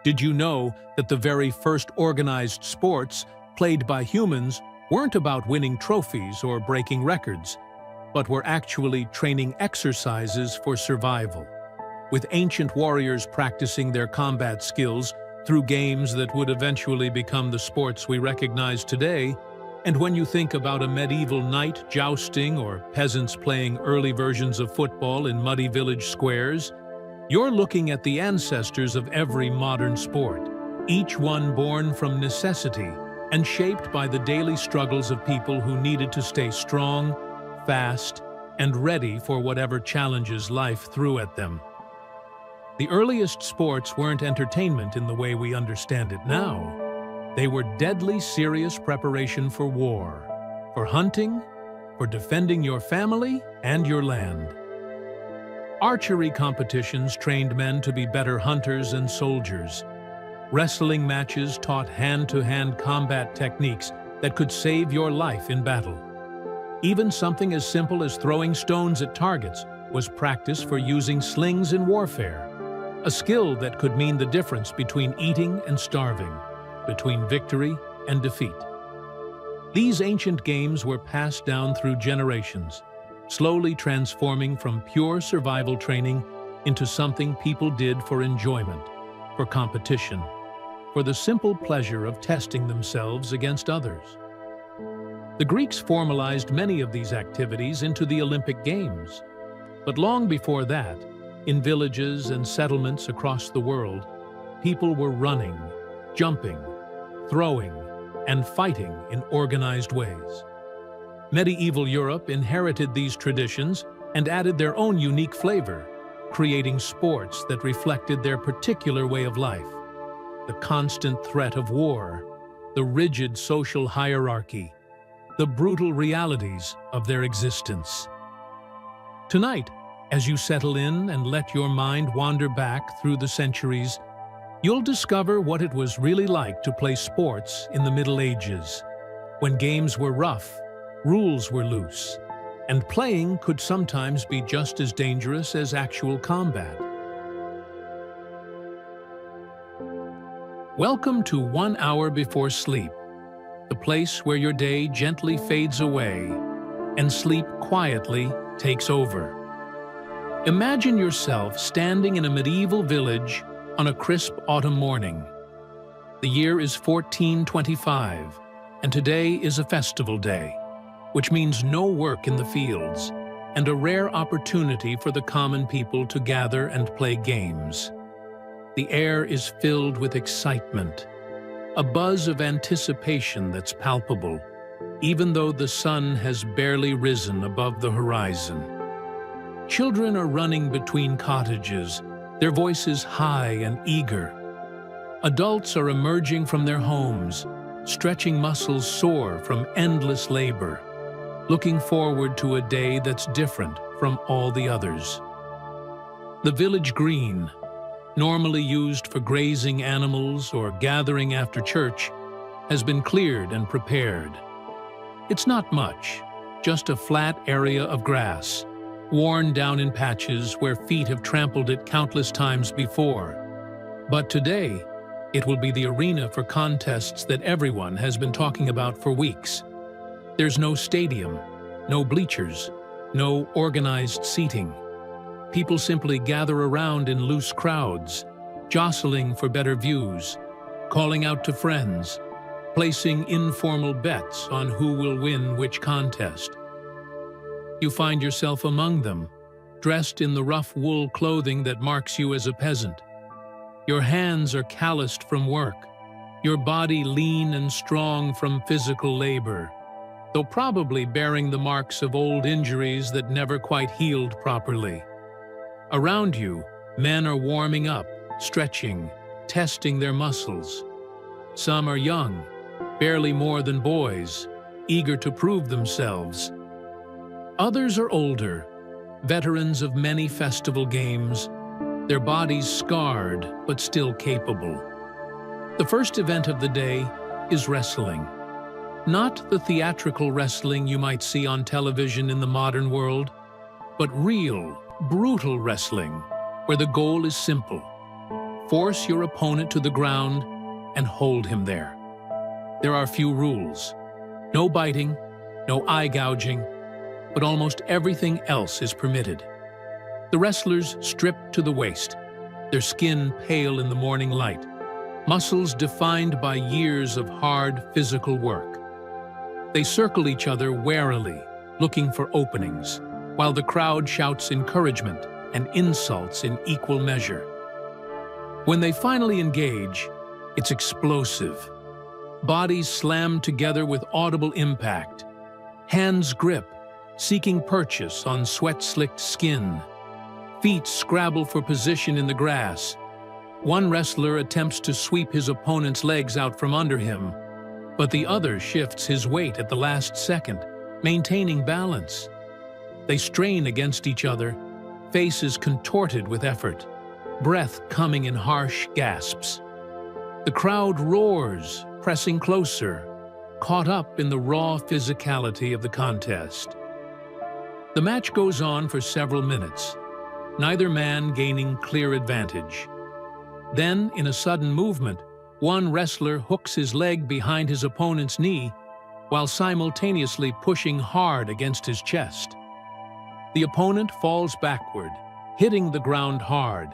Did you know that the very first organized sports played by humans weren't about winning trophies or breaking records, but were actually training exercises for survival, with ancient warriors practicing their combat skills through games that would eventually become the sports we recognize today? And when you think about a medieval knight jousting or peasants playing early versions of football in muddy village squares, you're looking at the ancestors of every modern sport, each one born from necessity and shaped by the daily struggles of people who needed to stay strong, fast, and ready for whatever challenges life threw at them. The earliest sports weren't entertainment in the way we understand it now. They were deadly serious preparation for war, for hunting, for defending your family and your land. Archery competitions trained men to be better hunters and soldiers. Wrestling matches taught hand-to-hand combat techniques that could save your life in battle. Even something as simple as throwing stones at targets was practice for using slings in warfare, a skill that could mean the difference between eating and starving, between victory and defeat. These ancient games were passed down through generations, slowly transforming from pure survival training into something people did for enjoyment, for competition, for the simple pleasure of testing themselves against others. The Greeks formalized many of these activities into the Olympic Games. But long before that, in villages and settlements across the world, people were running, jumping, throwing, and fighting in organized ways. Medieval Europe inherited these traditions and added their own unique flavor, creating sports that reflected their particular way of life. The constant threat of war, the rigid social hierarchy, the brutal realities of their existence. Tonight, as you settle in and let your mind wander back through the centuries, you'll discover what it was really like to play sports in the Middle Ages, when games were rough, rules were loose, and playing could sometimes be just as dangerous as actual combat. Welcome to 1 hour before sleep, the place where your day gently fades away and sleep quietly takes over. Imagine yourself standing in a medieval village on a crisp autumn morning. The year is 1425, and today is a festival day, which means no work in the fields, and a rare opportunity for the common people to gather and play games. The air is filled with excitement, a buzz of anticipation that's palpable, even though the sun has barely risen above the horizon. Children are running between cottages, their voices high and eager. Adults are emerging from their homes, stretching muscles sore from endless labor, looking forward to a day that's different from all the others. The village green, normally used for grazing animals or gathering after church, has been cleared and prepared. It's not much, just a flat area of grass, worn down in patches where feet have trampled it countless times before. But today, it will be the arena for contests that everyone has been talking about for weeks. There's no stadium, no bleachers, no organized seating. People simply gather around in loose crowds, jostling for better views, calling out to friends, placing informal bets on who will win which contest. You find yourself among them, dressed in the rough wool clothing that marks you as a peasant. Your hands are calloused from work, your body lean and strong from physical labor, though probably bearing the marks of old injuries that never quite healed properly. Around you, men are warming up, stretching, testing their muscles. Some are young, barely more than boys, eager to prove themselves. Others are older, veterans of many festival games, their bodies scarred but still capable. The first event of the day is wrestling. Not the theatrical wrestling you might see on television in the modern world, but real, brutal wrestling, where the goal is simple: Force your opponent to the ground and hold him there. There are few rules. No biting, no eye gouging, but almost everything else is permitted. The wrestlers strip to the waist, their skin pale in the morning light, muscles defined by years of hard physical work. They circle each other warily, looking for openings, while the crowd shouts encouragement and insults in equal measure. When they finally engage, it's explosive. Bodies slam together with audible impact. Hands grip, seeking purchase on sweat-slicked skin. Feet scrabble for position in the grass. One wrestler attempts to sweep his opponent's legs out from under him, but the other shifts his weight at the last second, maintaining balance. They strain against each other, faces contorted with effort, breath coming in harsh gasps. The crowd roars, pressing closer, caught up in the raw physicality of the contest. The match goes on for several minutes, neither man gaining clear advantage. Then, in a sudden movement, one wrestler hooks his leg behind his opponent's knee while simultaneously pushing hard against his chest. The opponent falls backward, hitting the ground hard,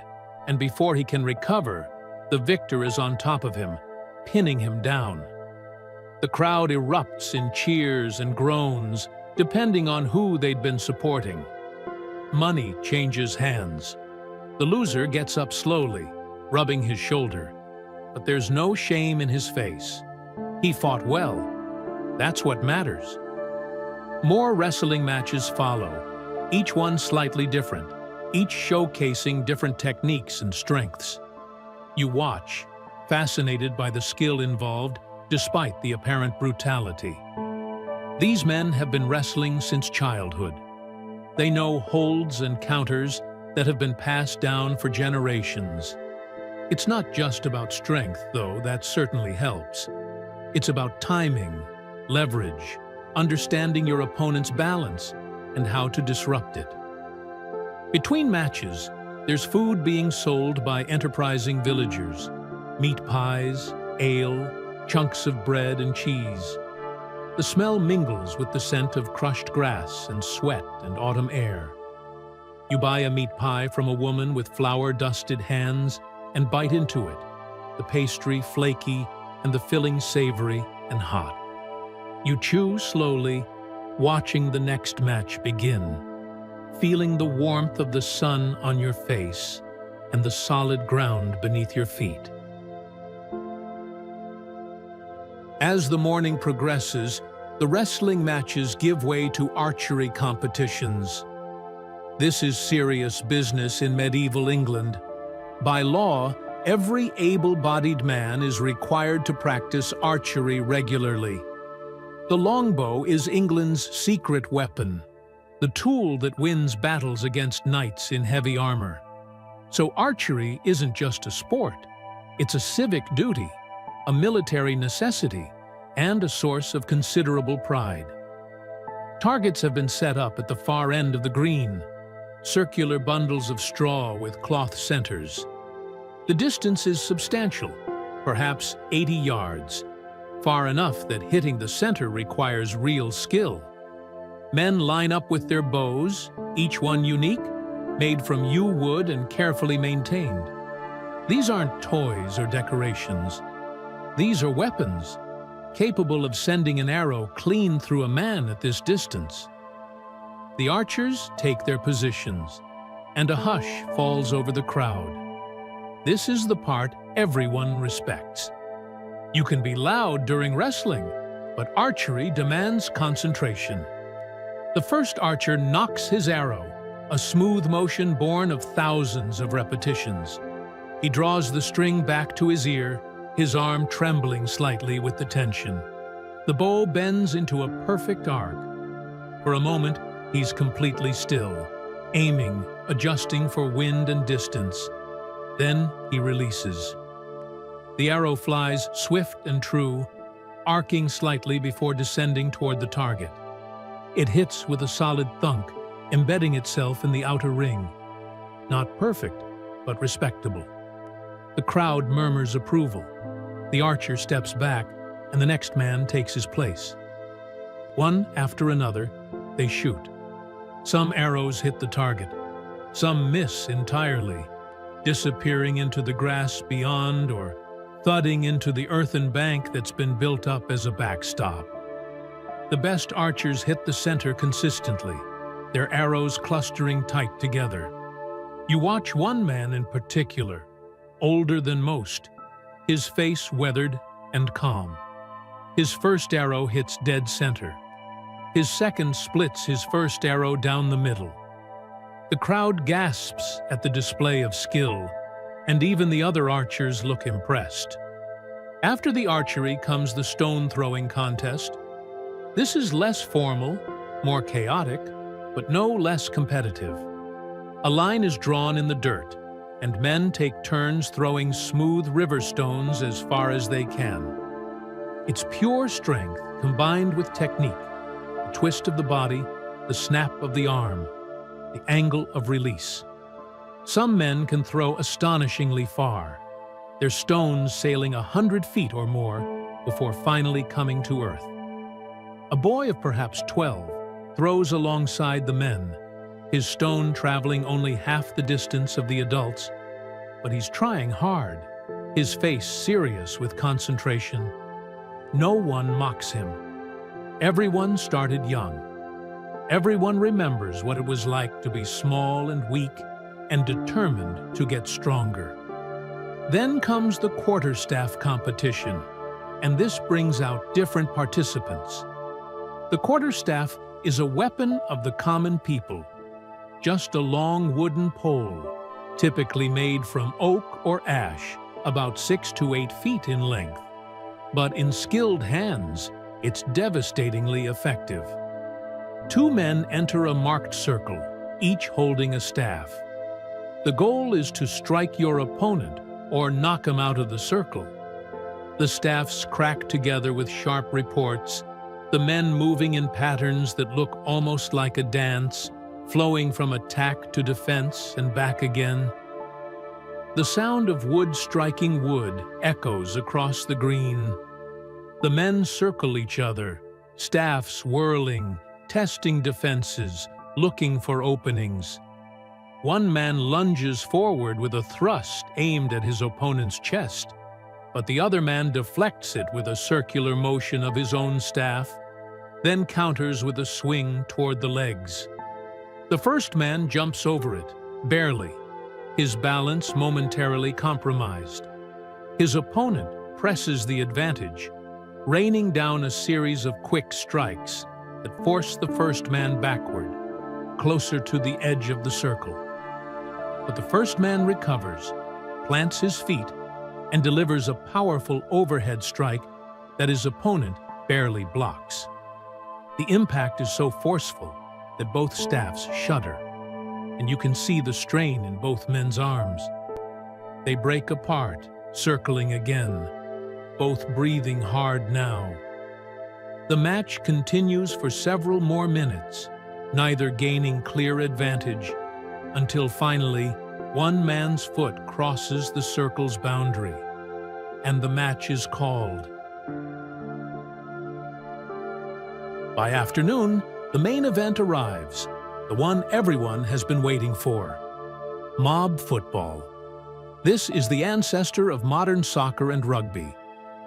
and before he can recover, the victor is on top of him, pinning him down. The crowd erupts in cheers and groans, depending on who they'd been supporting. Money changes hands. The loser gets up slowly, rubbing his shoulder, but there's no shame in his face. He fought well. That's what matters. More wrestling matches follow, each one slightly different, each showcasing different techniques and strengths. You watch, fascinated by the skill involved, despite the apparent brutality. These men have been wrestling since childhood. They know holds and counters that have been passed down for generations. It's not just about strength, though that certainly helps. It's about timing, leverage, understanding your opponent's balance, and how to disrupt it. Between matches, there's food being sold by enterprising villagers: meat pies, ale, chunks of bread and cheese. The smell mingles with the scent of crushed grass and sweat and autumn air. You buy a meat pie from a woman with flour-dusted hands and bite into it, the pastry flaky and the filling savory and hot. You chew slowly, watching the next match begin, feeling the warmth of the sun on your face and the solid ground beneath your feet. As the morning progresses, the wrestling matches give way to archery competitions. This is serious business in medieval England. By law, every able-bodied man is required to practice archery regularly. The longbow is England's secret weapon, the tool that wins battles against knights in heavy armor. So archery isn't just a sport, it's a civic duty, a military necessity, and a source of considerable pride. Targets have been set up at the far end of the green, circular bundles of straw with cloth centers. The distance is substantial, perhaps 80 yards, far enough that hitting the center requires real skill. Men line up with their bows, each one unique, made from yew wood and carefully maintained. These aren't toys or decorations. These are weapons, capable of sending an arrow clean through a man at this distance. The archers take their positions, and a hush falls over the crowd. This is the part everyone respects. You can be loud during wrestling, but archery demands concentration. The first archer knocks his arrow, a smooth motion born of thousands of repetitions. He draws the string back to his ear, his arm trembling slightly with the tension. The bow bends into a perfect arc. For a moment, he's completely still, aiming, adjusting for wind and distance. Then he releases. The arrow flies swift and true, arcing slightly before descending toward the target. It hits with a solid thunk, embedding itself in the outer ring. Not perfect, but respectable. The crowd murmurs approval. The archer steps back, and the next man takes his place. One after another, they shoot. Some arrows hit the target. Some miss entirely, disappearing into the grass beyond or thudding into the earthen bank that's been built up as a backstop. The best archers hit the center consistently, their arrows clustering tight together. You watch one man in particular, older than most, his face weathered and calm. His first arrow hits dead center. His second splits his first arrow down the middle. The crowd gasps at the display of skill, and even the other archers look impressed. After the archery comes the stone-throwing contest. This is less formal, more chaotic, but no less competitive. A line is drawn in the dirt, and men take turns throwing smooth river stones as far as they can. It's pure strength combined with technique, the twist of the body, the snap of the arm, the angle of release. Some men can throw astonishingly far, their stones sailing 100 feet or more before finally coming to earth. A boy of perhaps 12 throws alongside the men, his stone traveling only half the distance of the adults, but he's trying hard, his face serious with concentration. No one mocks him. Everyone started young. Everyone remembers what it was like to be small and weak and determined to get stronger. Then comes the quarterstaff competition, and this brings out different participants. The quarterstaff is a weapon of the common people, just a long wooden pole, typically made from oak or ash, about 6 to 8 feet in length. But in skilled hands, it's devastatingly effective. 2 men enter a marked circle, each holding a staff. The goal is to strike your opponent or knock him out of the circle. The staffs crack together with sharp reports, the men moving in patterns that look almost like a dance, flowing from attack to defense and back again. The sound of wood striking wood echoes across the green. The men circle each other, staffs whirling, testing defenses, looking for openings. One man lunges forward with a thrust aimed at his opponent's chest, but the other man deflects it with a circular motion of his own staff, then counters with a swing toward the legs. The first man jumps over it, barely, his balance momentarily compromised. His opponent presses the advantage, raining down a series of quick strikes that force the first man backward, closer to the edge of the circle. But the first man recovers, plants his feet, and delivers a powerful overhead strike that his opponent barely blocks. The impact is so forceful that both staffs shudder, and you can see the strain in both men's arms. They break apart, circling again, both breathing hard now. The match continues for several more minutes, neither gaining clear advantage, until finally one man's foot crosses the circle's boundary, and the match is called. By afternoon, the main event arrives, the one everyone has been waiting for: mob football. This is the ancestor of modern soccer and rugby,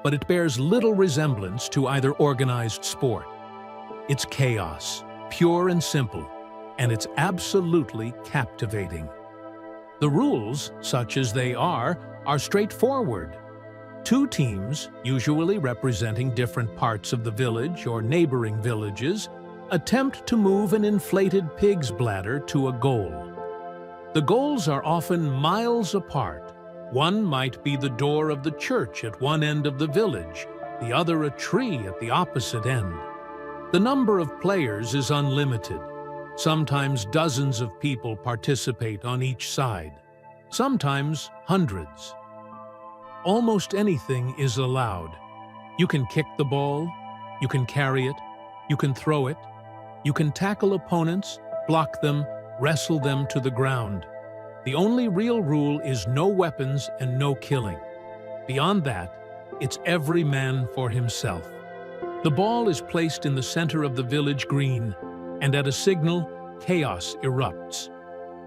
but it bears little resemblance to either organized sport. It's chaos, pure and simple, and it's absolutely captivating. The rules, such as they are straightforward. 2 teams, usually representing different parts of the village or neighboring villages, attempt to move an inflated pig's bladder to a goal. The goals are often miles apart. One might be the door of the church at one end of the village, the other a tree at the opposite end. The number of players is unlimited. Sometimes dozens of people participate on each side, sometimes hundreds. Almost anything is allowed. You can kick the ball, you can carry it, you can throw it, you can tackle opponents, block them, wrestle them to the ground. The only real rule is no weapons and no killing. Beyond that, it's every man for himself. The ball is placed in the center of the village green, and at a signal, chaos erupts.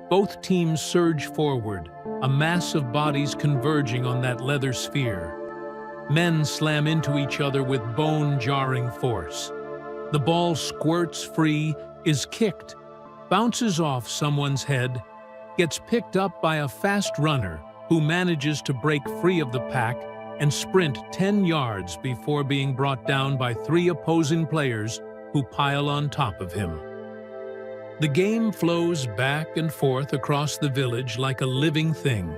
Both teams surge forward, a mass of bodies converging on that leather sphere. Men slam into each other with bone-jarring force. The ball squirts free, is kicked, bounces off someone's head, gets picked up by a fast runner who manages to break free of the pack and sprint 10 yards before being brought down by 3 opposing players who pile on top of him. The game flows back and forth across the village like a living thing.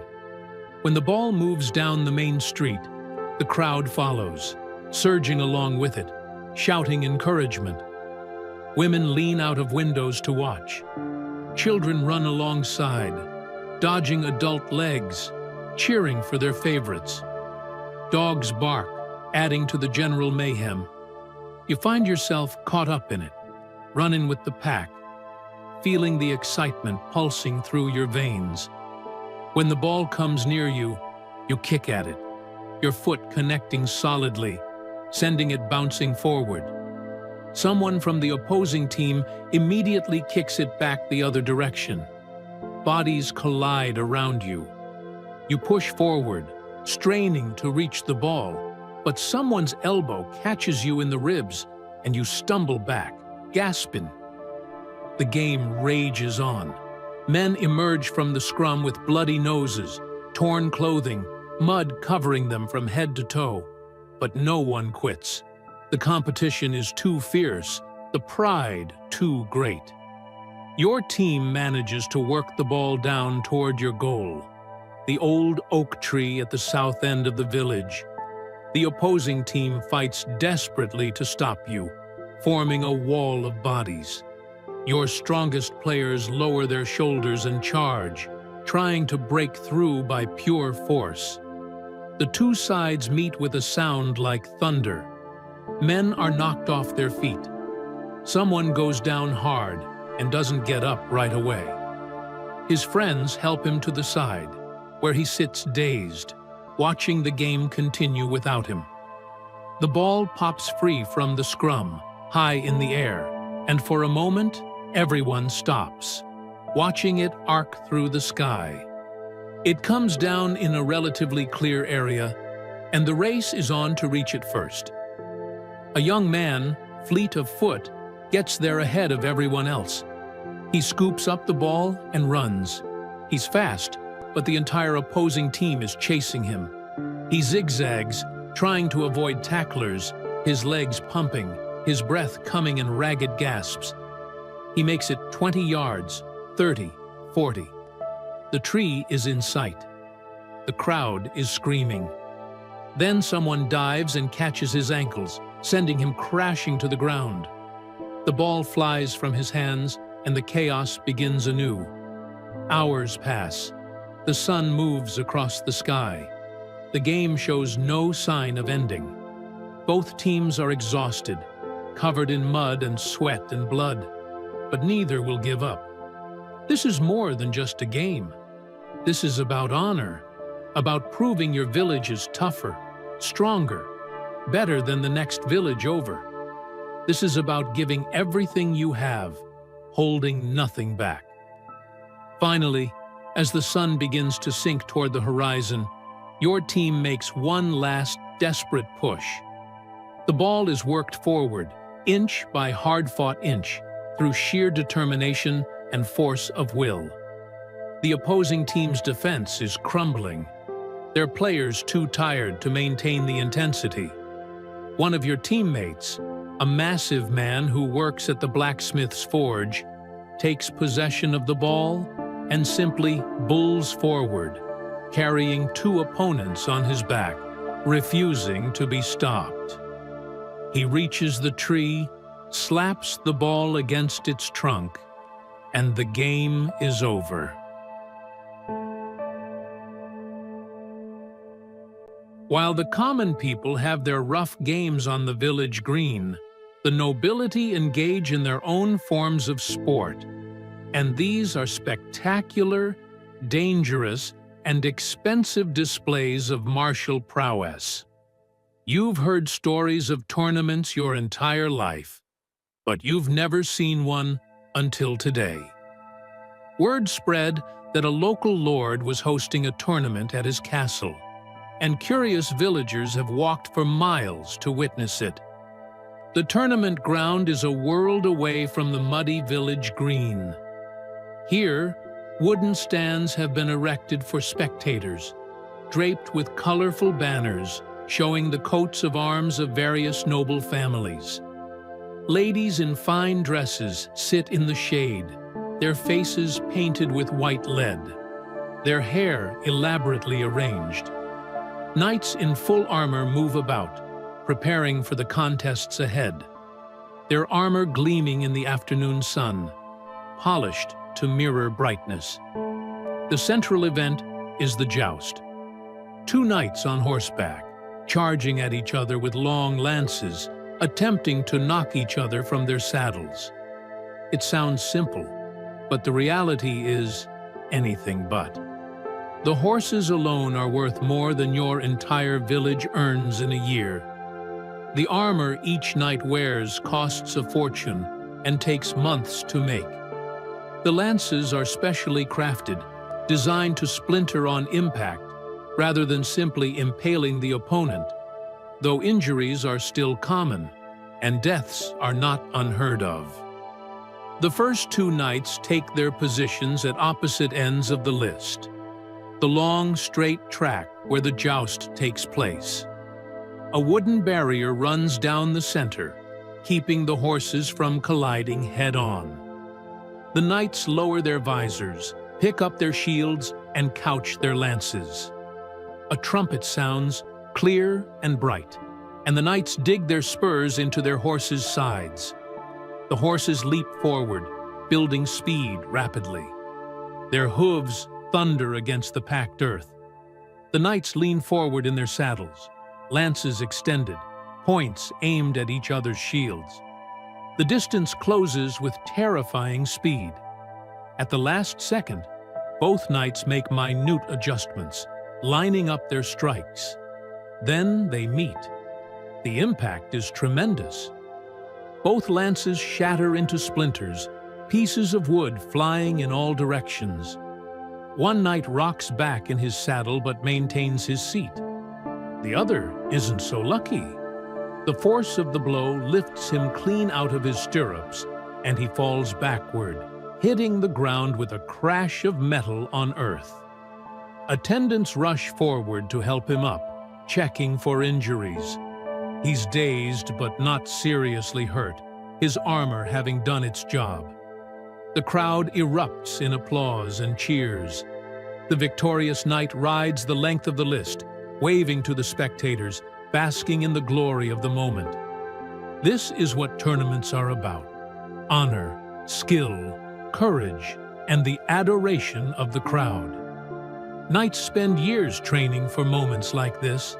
When the ball moves down the main street, the crowd follows, surging along with it, shouting encouragement. Women lean out of windows to watch. Children run alongside, dodging adult legs, cheering for their favorites. Dogs bark, adding to the general mayhem. You find yourself caught up in it, running with the pack, feeling the excitement pulsing through your veins. When the ball comes near you, you kick at it, your foot connecting solidly, sending it bouncing forward. Someone from the opposing team immediately kicks it back the other direction. Bodies collide around you. You push forward, straining to reach the ball, but someone's elbow catches you in the ribs and you stumble back, gasping. The game rages on. Men emerge from the scrum with bloody noses, torn clothing, mud covering them from head to toe. But no one quits. The competition is too fierce, the pride too great. Your team manages to work the ball down toward your goal, the old oak tree at the south end of the village. The opposing team fights desperately to stop you, forming a wall of bodies. Your strongest players lower their shoulders and charge, trying to break through by pure force. The two sides meet with a sound like thunder. Men are knocked off their feet. Someone goes down hard and doesn't get up right away. His friends help him to the side, where he sits dazed, watching the game continue without him. The ball pops free from the scrum, high in the air, and for a moment, everyone stops, watching it arc through the sky. It comes down in a relatively clear area, and the race is on to reach it first. A young man, fleet of foot, gets there ahead of everyone else. He scoops up the ball and runs. He's fast, but the entire opposing team is chasing him. He zigzags, trying to avoid tacklers, his legs pumping, his breath coming in ragged gasps. He makes it 20 yards, 30, 40. The tree is in sight. The crowd is screaming. Then someone dives and catches his ankles, sending him crashing to the ground. The ball flies from his hands, and the chaos begins anew. Hours pass. The sun moves across the sky. The game shows no sign of ending. Both teams are exhausted, covered in mud and sweat and blood, but neither will give up. This is more than just a game. This is about honor, about proving your village is tougher, stronger, better than the next village over. This is about giving everything you have, holding nothing back. Finally, as the sun begins to sink toward the horizon, your team makes one last desperate push. The ball is worked forward, inch by hard-fought inch, through sheer determination and force of will. The opposing team's defense is crumbling. Their players too tired to maintain the intensity. One of your teammates, a massive man who works at the blacksmith's forge, takes possession of the ball and simply bulls forward, carrying 2 opponents on his back, refusing to be stopped. He reaches the tree, slaps the ball against its trunk, and the game is over. While the common people have their rough games on the village green, the nobility engage in their own forms of sport, and these are spectacular, dangerous, and expensive displays of martial prowess. You've heard stories of tournaments your entire life, but you've never seen one until today. Word spread that a local lord was hosting a tournament at his castle, and curious villagers have walked for miles to witness it. The tournament ground is a world away from the muddy village green. Here, wooden stands have been erected for spectators, draped with colorful banners showing the coats of arms of various noble families. Ladies in fine dresses sit in the shade, their faces painted with white lead, their hair elaborately arranged. Knights in full armor move about, preparing for the contests ahead, their armor gleaming in the afternoon sun, polished to mirror brightness. The central event is the joust. Two knights on horseback, charging at each other with long lances, attempting to knock each other from their saddles. It sounds simple, but the reality is anything but. The horses alone are worth more than your entire village earns in a year. The armor each knight wears costs a fortune and takes months to make. The lances are specially crafted, designed to splinter on impact, rather than simply impaling the opponent, though injuries are still common, and deaths are not unheard of. The first two knights take their positions at opposite ends of the list, the long, straight track where the joust takes place. A wooden barrier runs down the center, keeping the horses from colliding head-on. The knights lower their visors, pick up their shields, and couch their lances. A trumpet sounds, clear and bright, and the knights dig their spurs into their horses' sides. The horses leap forward, building speed rapidly. Their hooves thunder against the packed earth. The knights lean forward in their saddles, lances extended, points aimed at each other's shields. The distance closes with terrifying speed. At the last second, both knights make minute adjustments, lining up their strikes. Then they meet. The impact is tremendous. Both lances shatter into splinters, pieces of wood flying in all directions. One knight rocks back in his saddle but maintains his seat. The other isn't so lucky. The force of the blow lifts him clean out of his stirrups, and he falls backward, hitting the ground with a crash of metal on earth. Attendants rush forward to help him up, checking for injuries. He's dazed but not seriously hurt, his armor having done its job. The crowd erupts in applause and cheers. The victorious knight rides the length of the list, waving to the spectators, basking in the glory of the moment. This is what tournaments are about: honor, skill, courage, and the adoration of the crowd. Knights spend years training for moments like this.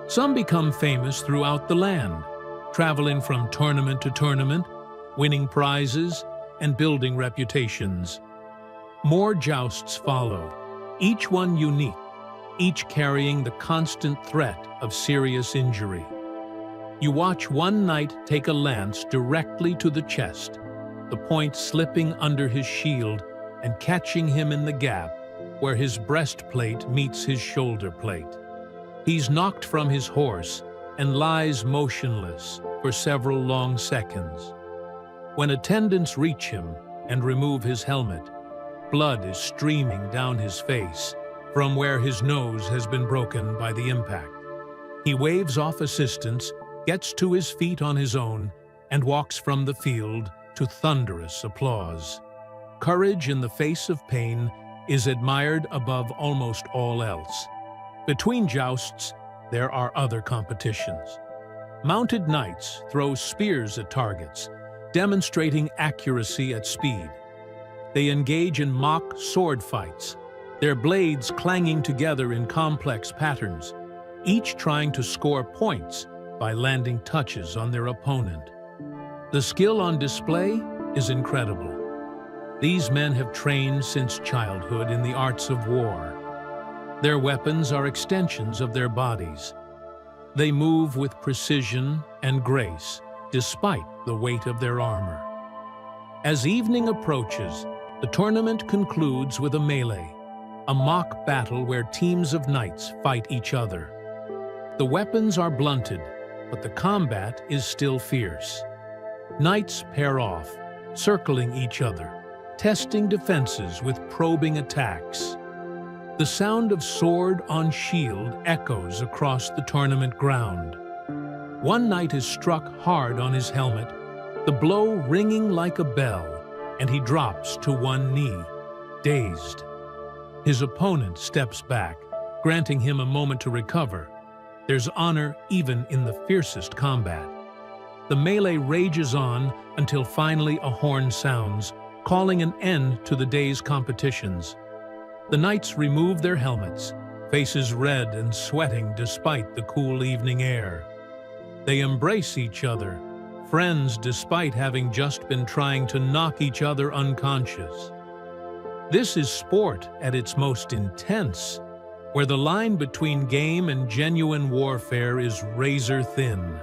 Some become famous throughout the land, traveling from tournament to tournament, winning prizes, and building reputations. More jousts follow, each one unique, each carrying the constant threat of serious injury. You watch one knight take a lance directly to the chest, the point slipping under his shield and catching him in the gap where his breastplate meets his shoulder plate. He's knocked from his horse and lies motionless for several long seconds. When attendants reach him and remove his helmet, blood is streaming down his face from where his nose has been broken by the impact. He waves off assistance, gets to his feet on his own, and walks from the field to thunderous applause. Courage in the face of pain is admired above almost all else. Between jousts, there are other competitions. Mounted knights throw spears at targets, demonstrating accuracy at speed. They engage in mock sword fights, their blades clanging together in complex patterns, each trying to score points by landing touches on their opponent. The skill on display is incredible. These men have trained since childhood in the arts of war. Their weapons are extensions of their bodies. They move with precision and grace, despite the weight of their armor. As evening approaches, the tournament concludes with a melee, a mock battle where teams of knights fight each other. The weapons are blunted, but the combat is still fierce. Knights pair off, circling each other, testing defenses with probing attacks. The sound of sword on shield echoes across the tournament ground. One knight is struck hard on his helmet, the blow ringing like a bell, and he drops to one knee, dazed. His opponent steps back, granting him a moment to recover. There's honor even in the fiercest combat. The melee rages on until finally a horn sounds, calling an end to the day's competitions. The knights remove their helmets, faces red and sweating despite the cool evening air. They embrace each other, friends despite having just been trying to knock each other unconscious. This is sport at its most intense, where the line between game and genuine warfare is razor thin.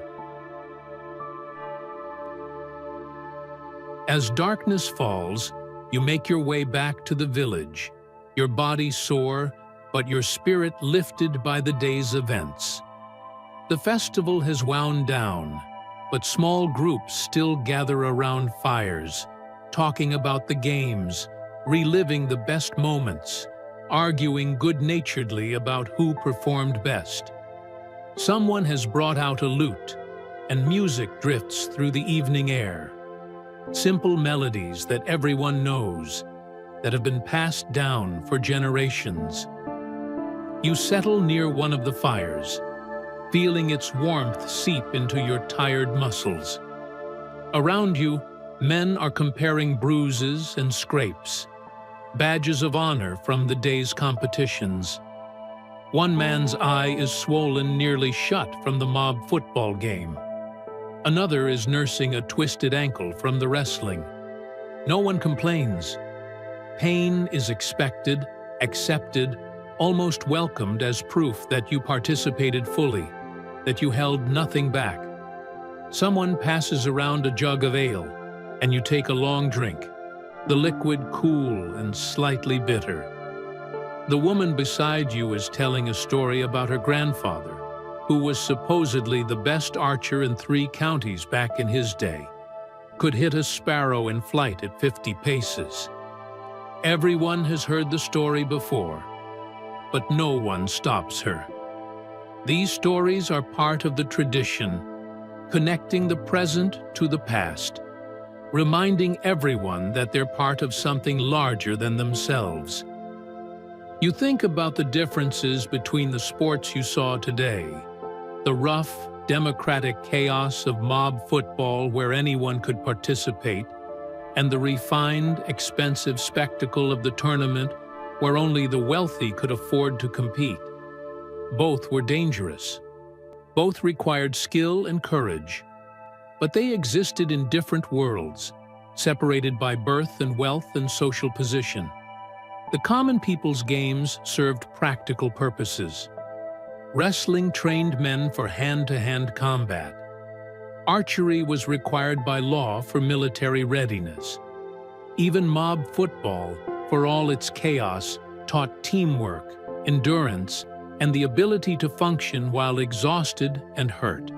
As darkness falls, you make your way back to the village, your body sore, but your spirit lifted by the day's events. The festival has wound down, but small groups still gather around fires, talking about the games, reliving the best moments, arguing good-naturedly about who performed best. Someone has brought out a lute, and music drifts through the evening air. Simple melodies that everyone knows, that have been passed down for generations. You settle near one of the fires, feeling its warmth seep into your tired muscles. Around you, men are comparing bruises and scrapes, badges of honor from the day's competitions. One man's eye is swollen nearly shut from the mob football game. Another is nursing a twisted ankle from the wrestling. No one complains. Pain is expected, accepted, almost welcomed as proof that you participated fully, that you held nothing back. Someone passes around a jug of ale, and you take a long drink, the liquid cool and slightly bitter. The woman beside you is telling a story about her grandfather, who was supposedly the best archer in 3 counties back in his day, could hit a sparrow in flight at 50 paces. Everyone has heard the story before, but no one stops her. These stories are part of the tradition, connecting the present to the past, reminding everyone that they're part of something larger than themselves. You think about the differences between the sports you saw today, the rough, democratic chaos of mob football where anyone could participate, and the refined, expensive spectacle of the tournament where only the wealthy could afford to compete. Both were dangerous. Both required skill and courage. But they existed in different worlds, separated by birth and wealth and social position. The common people's games served practical purposes. Wrestling trained men for hand-to-hand combat. Archery was required by law for military readiness. Even mob football, for all its chaos, taught teamwork, endurance, and the ability to function while exhausted and hurt.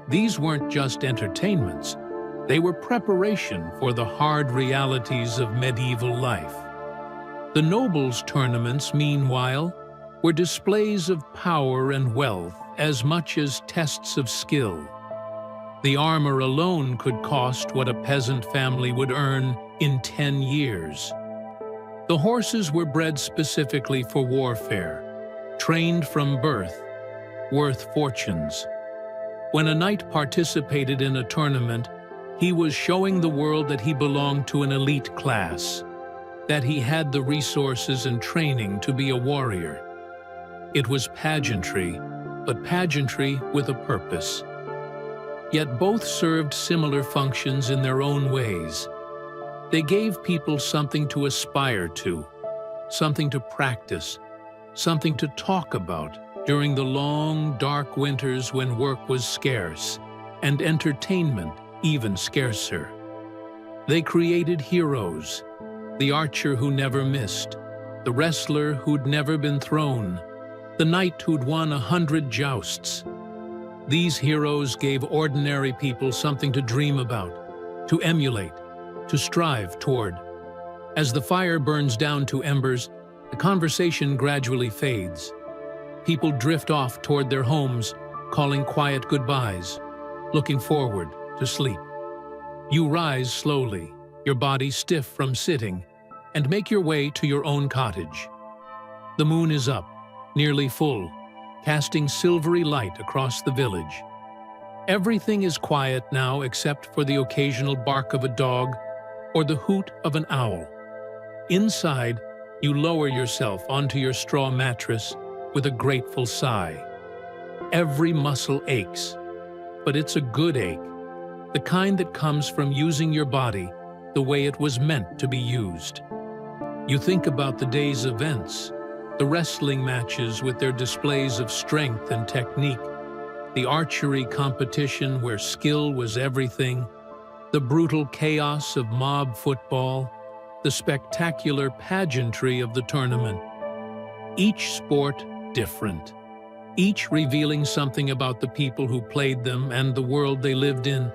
These weren't just entertainments, they were preparation for the hard realities of medieval life. The nobles' tournaments, meanwhile, were displays of power and wealth as much as tests of skill. The armor alone could cost what a peasant family would earn in 10 years. The horses were bred specifically for warfare, trained from birth, worth fortunes. When a knight participated in a tournament, he was showing the world that he belonged to an elite class, that he had the resources and training to be a warrior. It was pageantry, but pageantry with a purpose. Yet both served similar functions in their own ways. They gave people something to aspire to, something to practice, something to talk about during the long, dark winters when work was scarce and entertainment even scarcer. They created heroes, the archer who never missed, the wrestler who'd never been thrown, the knight who'd won 100 jousts. These heroes gave ordinary people something to dream about, to emulate, to strive toward. As the fire burns down to embers, the conversation gradually fades. People drift off toward their homes, calling quiet goodbyes, looking forward to sleep. You rise slowly, your body stiff from sitting, and make your way to your own cottage. The moon is up, nearly full, casting silvery light across the village. Everything is quiet now except for the occasional bark of a dog or the hoot of an owl. Inside, you lower yourself onto your straw mattress with a grateful sigh. Every muscle aches, but it's a good ache, the kind that comes from using your body the way it was meant to be used. You think about the day's events, the wrestling matches with their displays of strength and technique, the archery competition where skill was everything, the brutal chaos of mob football, the spectacular pageantry of the tournament. Each sport different, each revealing something about the people who played them and the world they lived in.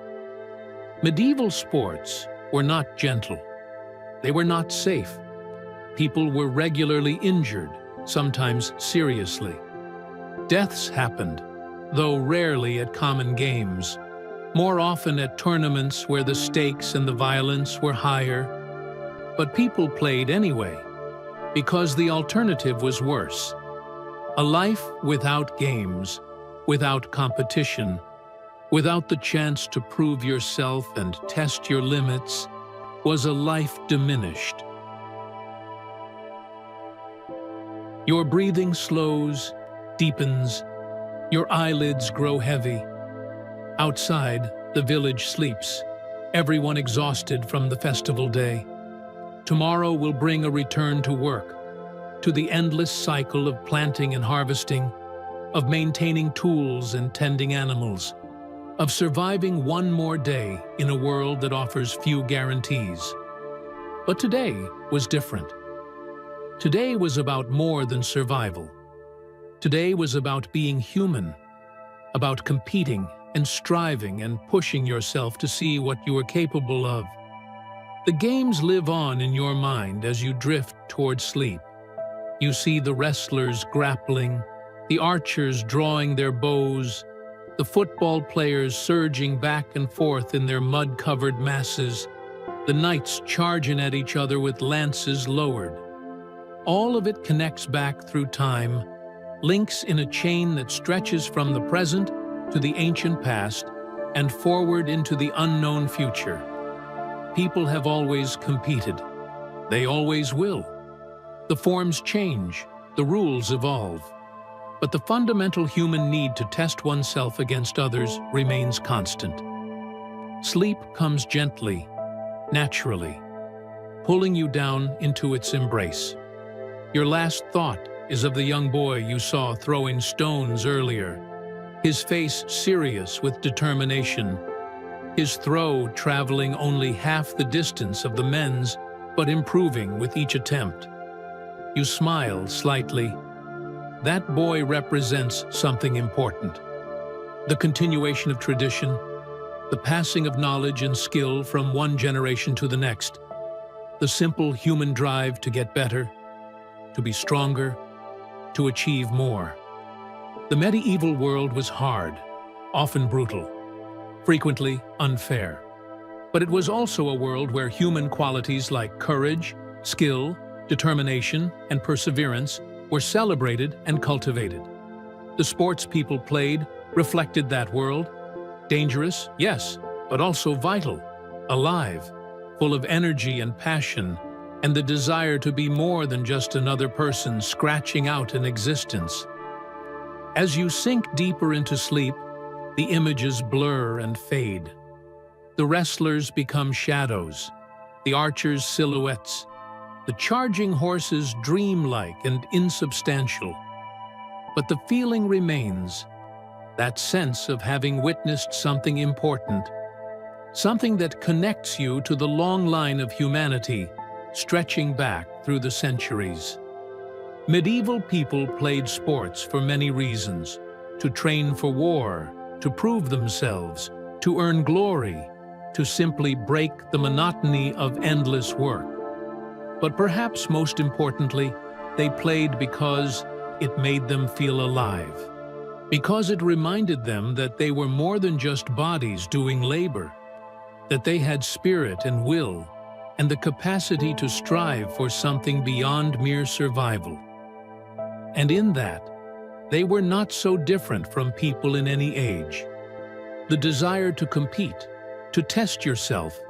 Medieval sports were not gentle. They were not safe. People were regularly injured, sometimes seriously. Deaths happened, though rarely at common games, more often at tournaments where the stakes and the violence were higher. But people played anyway, because the alternative was worse. A life without games, without competition, without the chance to prove yourself and test your limits, was a life diminished. Your breathing slows, deepens, your eyelids grow heavy. Outside, the village sleeps, everyone exhausted from the festival day. Tomorrow will bring a return to work, to the endless cycle of planting and harvesting, of maintaining tools and tending animals, of surviving one more day in a world that offers few guarantees. But today was different. Today was about more than survival. Today was about being human, about competing and striving and pushing yourself to see what you are capable of. The games live on in your mind as you drift toward sleep. You see the wrestlers grappling, the archers drawing their bows, the football players surging back and forth in their mud-covered masses, the knights charging at each other with lances lowered. All of it connects back through time, links in a chain that stretches from the present to the ancient past and forward into the unknown future. People have always competed. They always will. The forms change, the rules evolve. But the fundamental human need to test oneself against others remains constant. Sleep comes gently, naturally, pulling you down into its embrace. Your last thought is of the young boy you saw throwing stones earlier, his face serious with determination, his throw traveling only half the distance of the men's, but improving with each attempt. You smile slightly. That boy represents something important. The continuation of tradition, the passing of knowledge and skill from one generation to the next, the simple human drive to get better, to be stronger, to achieve more. The medieval world was hard, often brutal, frequently unfair. But it was also a world where human qualities like courage, skill, determination, and perseverance were celebrated and cultivated. The sports people played reflected that world. Dangerous, yes, but also vital, alive, full of energy and passion, and the desire to be more than just another person scratching out an existence. As you sink deeper into sleep, the images blur and fade. The wrestlers become shadows, the archers' silhouettes, the charging horses dreamlike and insubstantial. But the feeling remains, that sense of having witnessed something important, something that connects you to the long line of humanity stretching back through the centuries. Medieval people played sports for many reasons: to train for war, to prove themselves, to earn glory, to simply break the monotony of endless work. But perhaps most importantly, they played because it made them feel alive. Because it reminded them that they were more than just bodies doing labor, that they had spirit and will, and the capacity to strive for something beyond mere survival. And in that, they were not so different from people in any age. The desire to compete, to test yourself,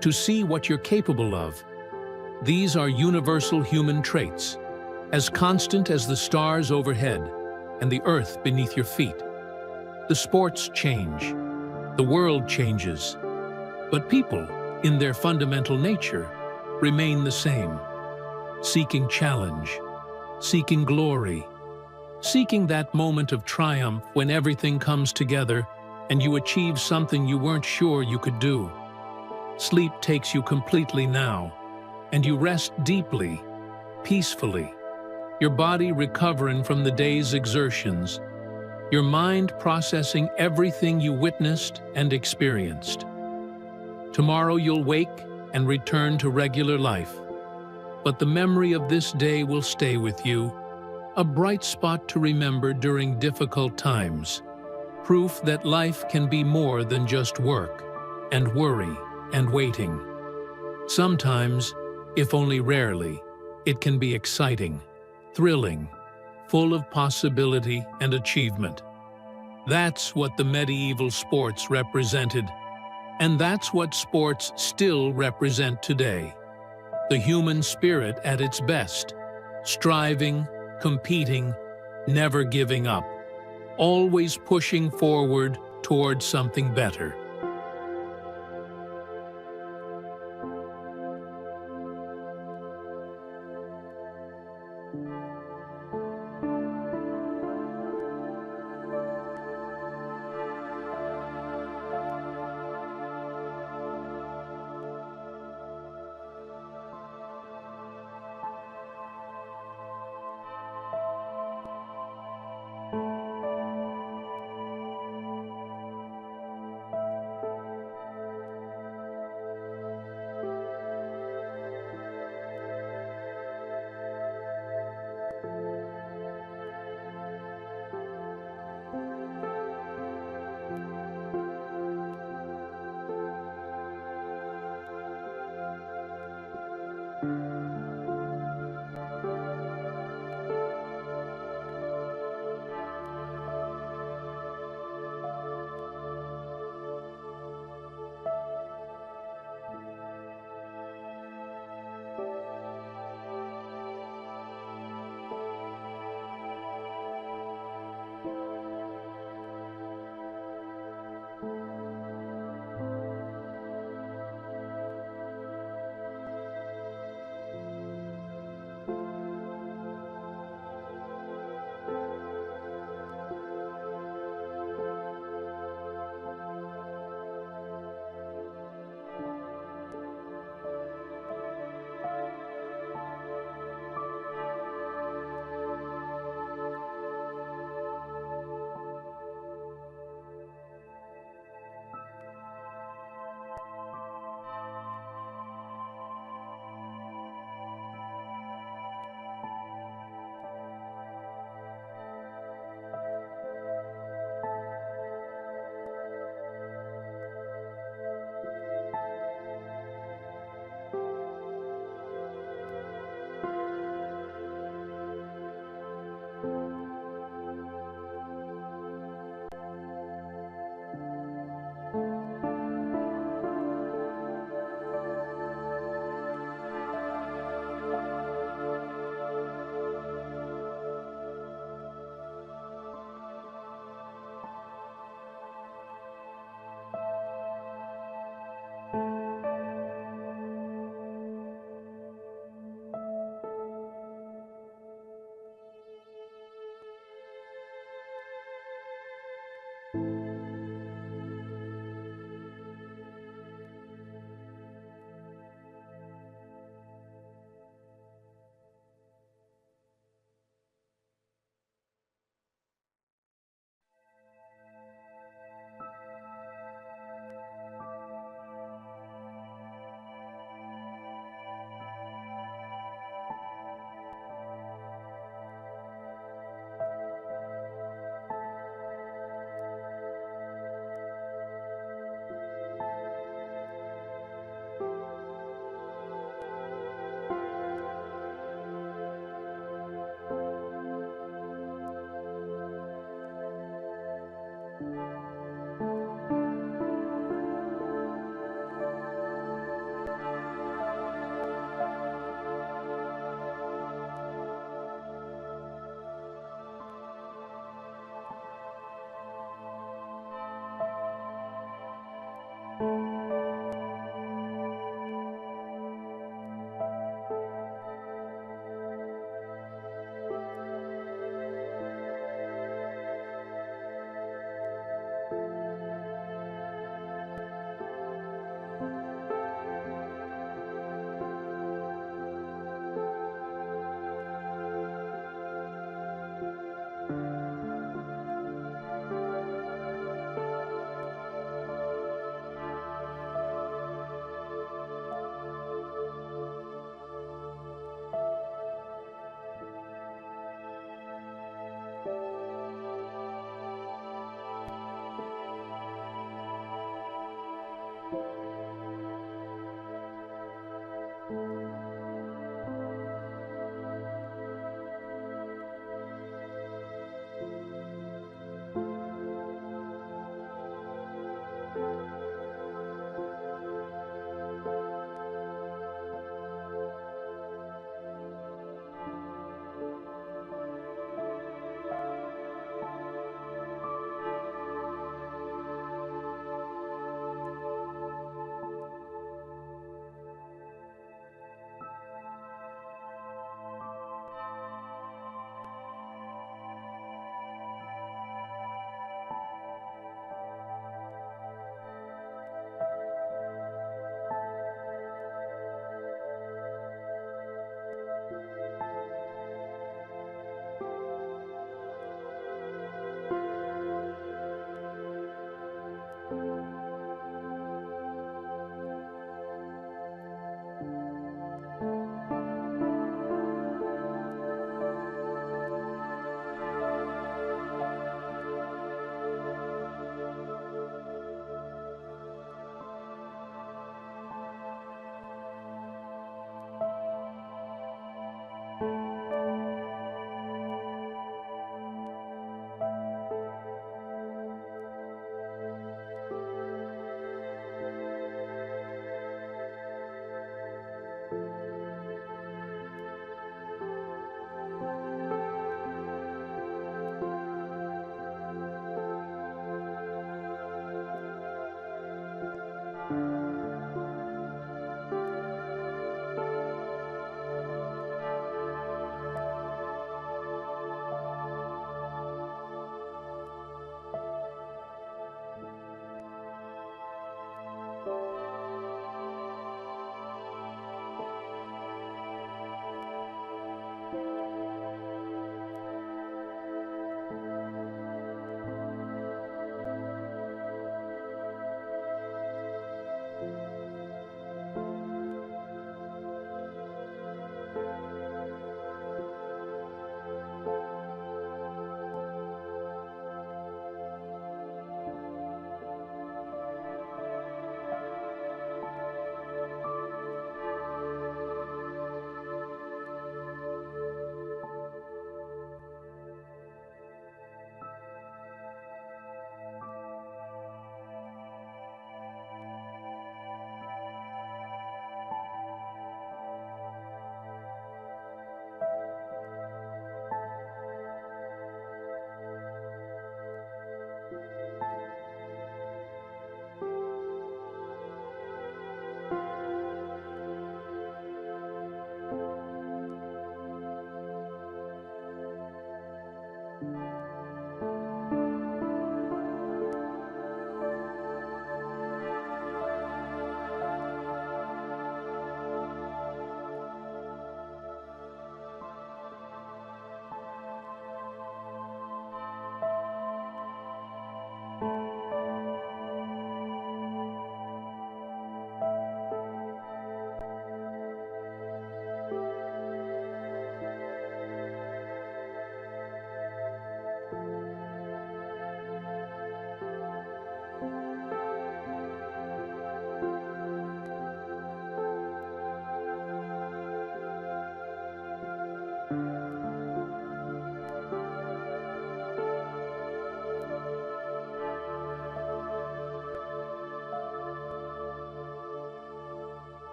to see what you're capable of, these are universal human traits, as constant as the stars overhead and the earth beneath your feet. The sports change, the world changes, but people, in their fundamental nature, remain the same, seeking challenge, seeking glory, seeking that moment of triumph when everything comes together and you achieve something you weren't sure you could do. Sleep takes you completely now, and you rest deeply, peacefully, your body recovering from the day's exertions, your mind processing everything you witnessed and experienced. Tomorrow you'll wake and return to regular life, but the memory of this day will stay with you, a bright spot to remember during difficult times, proof that life can be more than just work and worry and waiting. Sometimes, if only rarely, it can be exciting, thrilling, full of possibility and achievement. That's what the medieval sports represented, and that's what sports still represent today. The human spirit at its best, striving, competing, never giving up, always pushing forward towards something better.